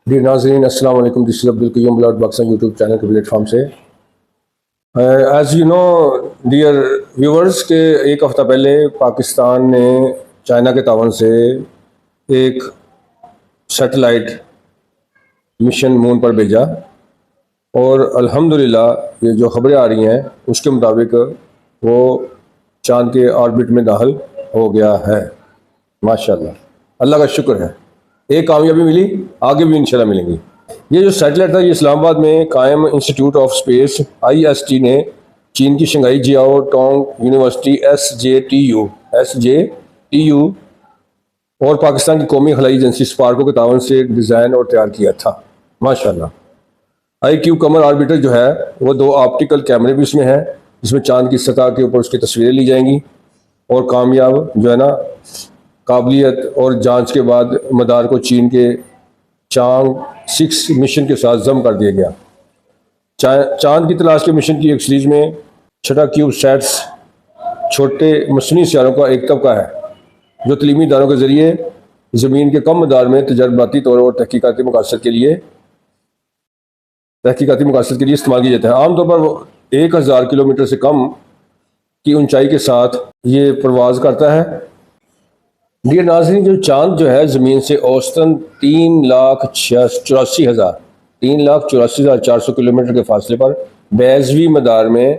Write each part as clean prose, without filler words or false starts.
Dear ناظرین السلام علیکم. دس از عبدالقیوم بلاٹ پاکستان یوٹیوب چینل کے پلیٹ فارم سے. As you know dear viewers کہ ایک ہفتہ پہلے پاکستان نے چائنا کے تعاون سے ایک سیٹلائٹ مشن مون پر بھیجا اور الحمدللہ یہ جو خبریں آ رہی ہیں اس کے مطابق وہ چاند کے آربٹ میں داخل ہو گیا ہے. ماشاءاللہ اللہ کا شکر ہے. ایک کامیابی ملی, آگے بھی انشاءاللہ ملیں گی. یہ جو سیٹلائٹ تھا یہ اسلام آباد میں قائم انسٹیٹیوٹ آف اسپیس IST نے چین کی شنگھائی جیاؤ ٹانگ یونیورسٹی SJTU اور پاکستان کی قومی خلائی ایجنسی اسپارکو کے تعاون سے ڈیزائن اور تیار کیا تھا. ماشاءاللہ IQ قمر آربیٹر جو ہے وہ 2 آپٹیکل کیمرے بھی اس میں ہیں جس میں چاند کی سطح کے اوپر اس کی تصویریں لی جائیں گی اور کامیاب جو ہے نا قابلیت اور جانچ کے بعد مدار کو چین کے چانگ 6 مشن کے ساتھ ضم کر دیا گیا. چاند کی تلاش کے مشن کی ایک سیریز میں چھٹا کیوب سیٹس چھوٹے مصنوعی سیاروں کا ایک طبقہ ہے جو تعلیمی اداروں کے ذریعے زمین کے کم مدار میں تجرباتی طور اور تحقیقاتی مقاصد کے لیے استعمال کیا جاتا ہے. عام طور پر 1000 کلومیٹر سے کم کی اونچائی کے ساتھ یہ پرواز کرتا ہے. ڈیئر ناظرین جو چاند جو ہے زمین سے اوسطاً 3,84,400 کلومیٹر کے فاصلے پر بیضوی مدار میں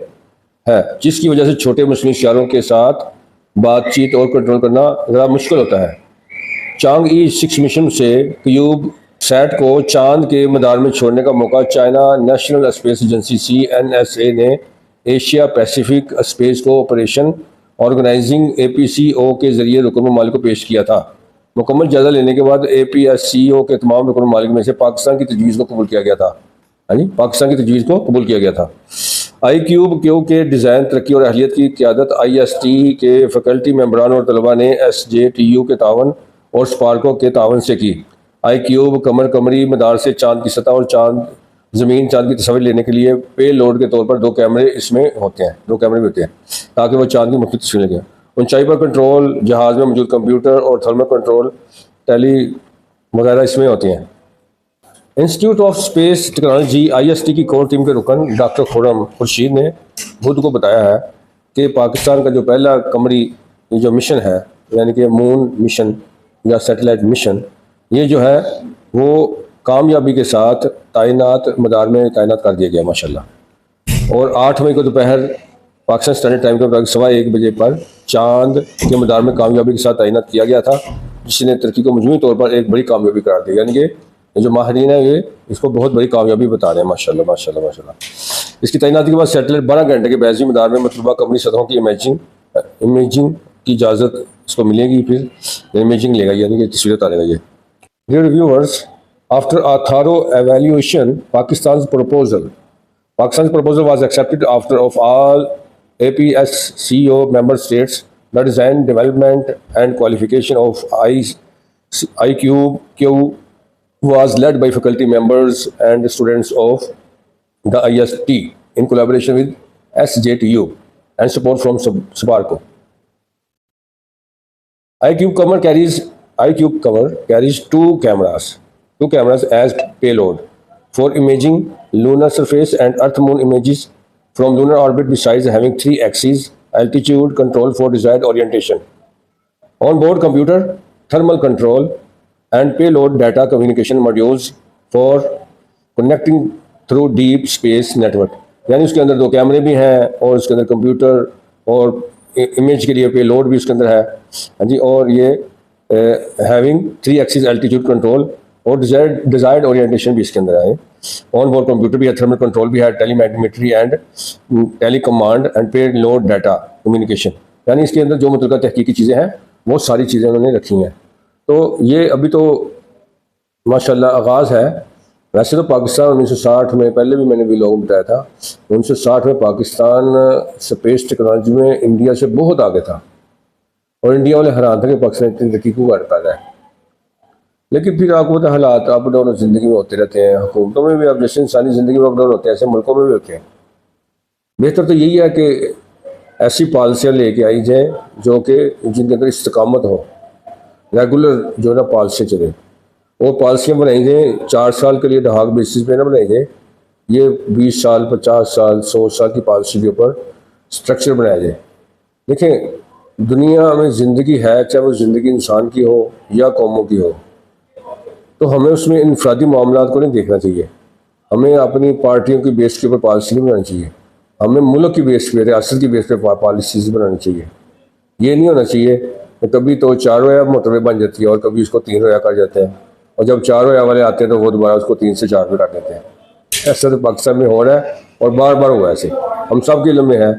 ہے جس کی وجہ سے چھوٹے مصنوعی سیاروں کے ساتھ بات چیت اور کنٹرول کرنا ذرا مشکل ہوتا ہے. چانگ E6 مشن سے کیوب سیٹ کو چاند کے مدار میں چھوڑنے کا موقع China national space agency CNSA نے ایشیا پیسیفک اسپیس کو آپریشن آرگنائزنگ APCO کے ذریعے رکن ممالک کو پیش کیا تھا. مکمل جائزہ لینے کے بعد APSCO کے تمام رکن ممالک میں سے پاکستان کی تجویز کو قبول کیا گیا تھا. IQ کے ڈیزائن ترقی اور اہلیت کی قیادت IST کے فیکلٹی ممبران اور طلباء نے SJTU کے تعاون اور اسپارکو کے تعاون سے کی. IQ قمری مدار سے چاند کی سطح اور چاند کی تصویر لینے کے لیے پے لوڈ کے طور پر 2 کیمرے بھی ہوتے ہیں تاکہ وہ چاند کی مختلف تصویریں لیں. اونچائی پر کنٹرول جہاز میں موجود کمپیوٹر اور تھرمل کنٹرول ٹیلی وغیرہ اس میں ہوتے ہیں. Institute of space technology IST کی کور ٹیم کے رکن ڈاکٹر خرم خورشید نے بدھ کو بتایا ہے کہ پاکستان کا جو پہلا قمری جو مشن ہے یعنی کہ مون مشن یا سیٹلائٹ مشن یہ جو ہے وہ کامیابی کے ساتھ مدار میں تعینات کر دیا گیا ماشاءاللہ. اور 8 مئی کو دوپہر پاکستان اسٹینڈرڈ ٹائم کے مطابق 1:15 بجے پر چاند کے مدار میں کامیابی کے ساتھ تعینات کیا گیا تھا جس نے ترقی کو مجموعی طور پر ایک بڑی کامیابی قرار دی. یعنی کہ جو ماہرین ہیں یہ اس کو بہت بڑی کامیابی بتا رہے ہیں ماشاءاللہ. اس کی تعیناتی کے بعد سیٹلائٹ 12 گھنٹے کے بیضوی مدار میں مطلوبہ قمری سطحوں کی امیجنگ کی اجازت اس کو ملے گی. پھر امیجنگ لے گا یعنی کہ تصویر اتارے گا. یہ dear viewers after a thorough evaluation Pakistan's proposal was accepted after of all APSCO member states. The design, development and qualification of IQ was led by faculty members and students of the IST in collaboration with SJTU and support from SPARCO. IQ cover carries two cameras as payload for imaging lunar surface and earth moon images from lunar orbit, besides having 3 axes altitude control for desired orientation, on-board computer, thermal control and payload data communication modules for connecting through deep space network. یعنی اس کے اندر 2 کیمرے بھی ہیں اور اس کے اندر computer اور image کے لیے پے لوڈ بھی اس کے اندر ہے جی. اور یہ having 3 axis altitude control اور ڈیزائرڈ اورینٹیشن بھی اس کے اندر ہے. آن بورڈ کمپیوٹر بھی ہے, تھرمل کنٹرول بھی ہے, telemetry and telecommand and payload data communication. یعنی اس کے اندر جو متعلقہ تحقیقی چیزیں ہیں وہ ساری چیزیں انہوں نے رکھی ہیں. تو یہ ابھی تو ماشاءاللہ آغاز ہے. ویسے تو پاکستان 1960 میں پہلے بھی میں نے بھی لوگوں کو بتایا تھا 1960 میں پاکستان اسپیس ٹیکنالوجی میں انڈیا سے بہت آگے تھا اور انڈیا والے حیران تھے کہ پاکستان اتنی ترقی کو کر پا رہا ہے. لیکن پھر آپ کو حالات اپ ڈاؤن زندگی میں ہوتے رہتے ہیں. حکومتوں میں بھی اب جیسے انسانی زندگی میں اپ ڈاؤن ہوتے ہیں ایسے ملکوں میں بھی ہوتے ہیں. بہتر تو یہی ہے کہ ایسی پالیسیاں لے کے آئی جائیں جو کہ جن کے اندر استقامت ہو, ریگولر جو ہے نا پالیسی چلے. اور پالیسیاں بنائی جائیں 4 سال کے لیے ڈھاک بیسس پہ نہ بنائی جائیں، یہ 20 سال 50 سال 100 سال کی پالیسی کے اوپر اسٹرکچر بنایا جائے۔ دیکھیں دنیا میں زندگی ہے، چاہے وہ زندگی انسان کی ہو یا قوموں کی ہو، تو ہمیں اس میں انفرادی معاملات کو نہیں دیکھنا چاہیے، ہمیں اپنی پارٹیوں کی بیس کے اوپر پالیسی نہیں بنانی چاہیے، ہمیں ملک کی بیس پہ ریاست کی بیس پہ پالیسیز بنانی چاہیے۔ یہ نہیں ہونا چاہیے کہ کبھی تو 4 رویا موٹر وے بن جاتی ہے اور کبھی اس کو 3 رویا کر جاتے ہیں، اور جب 4 رویا والے آتے ہیں تو وہ دوبارہ اس کو 3 سے 4 پہ کر دیتے ہیں۔ ایسا تو پاکستان میں ہو رہا ہے اور بار بار ہوا ہے ایسے، ہم سب کے علم میں ہے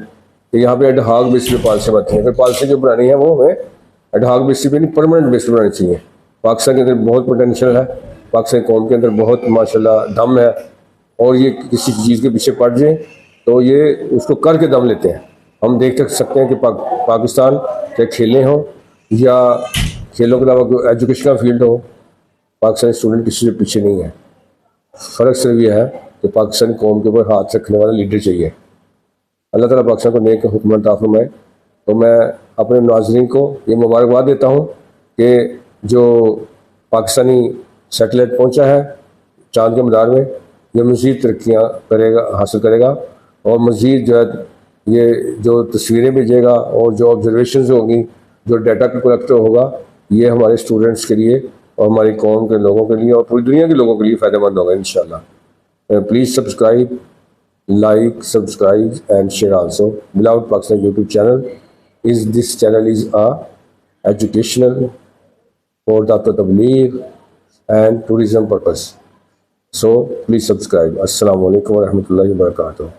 کہ یہاں پہ ایڈہاک بیس پہ پالیسی بنتی ہیں۔ پھر پالیسی جو بنانی ہے وہ ہمیں ایڈہاک بیس پہ نہیں، پرماننٹ بیس پہ بنانی چاہیے۔ پاکستان کے اندر بہت پوٹینشیل ہے، پاکستان قوم کے اندر بہت ماشاءاللہ دم ہے، اور یہ کسی چیز کے پیچھے پڑ جائیں تو یہ اس کو کر کے دم لیتے ہیں۔ ہم دیکھ سکتے ہیں کہ پاکستان چاہے کھیلیں ہوں یا کھیلوں کے علاوہ کوئی ایجوکیشن کا فیلڈ ہو، پاکستانی اسٹوڈنٹ کسی سے پیچھے نہیں ہے۔ فرق صرف یہ ہے کہ پاکستانی قوم کے اوپر ہاتھ رکھنے والا لیڈر چاہیے۔ اللہ تعالیٰ پاکستان کو نیک حکومت عطا فرمائے۔ تو میں اپنے ناظرین کو یہ مبارکباد دیتا ہوں کہ جو پاکستانی سیٹلائٹ پہنچا ہے چاند کے مدار میں، یہ مزید ترقیاں حاصل کرے گا، اور مزید جو ہے یہ جو تصویریں بھیجے گا اور جو آبزرویشنز ہوں گی، جو ڈیٹا کلیکٹ ہوگا، یہ ہمارے اسٹوڈنٹس کے لیے اور ہماری قوم کے لوگوں کے لیے اور پوری دنیا کے لوگوں کے لیے فائدہ مند ہوگا انشاءاللہ۔ Please subscribe, like, subscribe and share also. Beloved Pakistan YouTube channel this channel is a educational for the tabligh and tourism purpose. So please subscribe. Assalamu alaikum wa rahmatullahi wa barakatuh.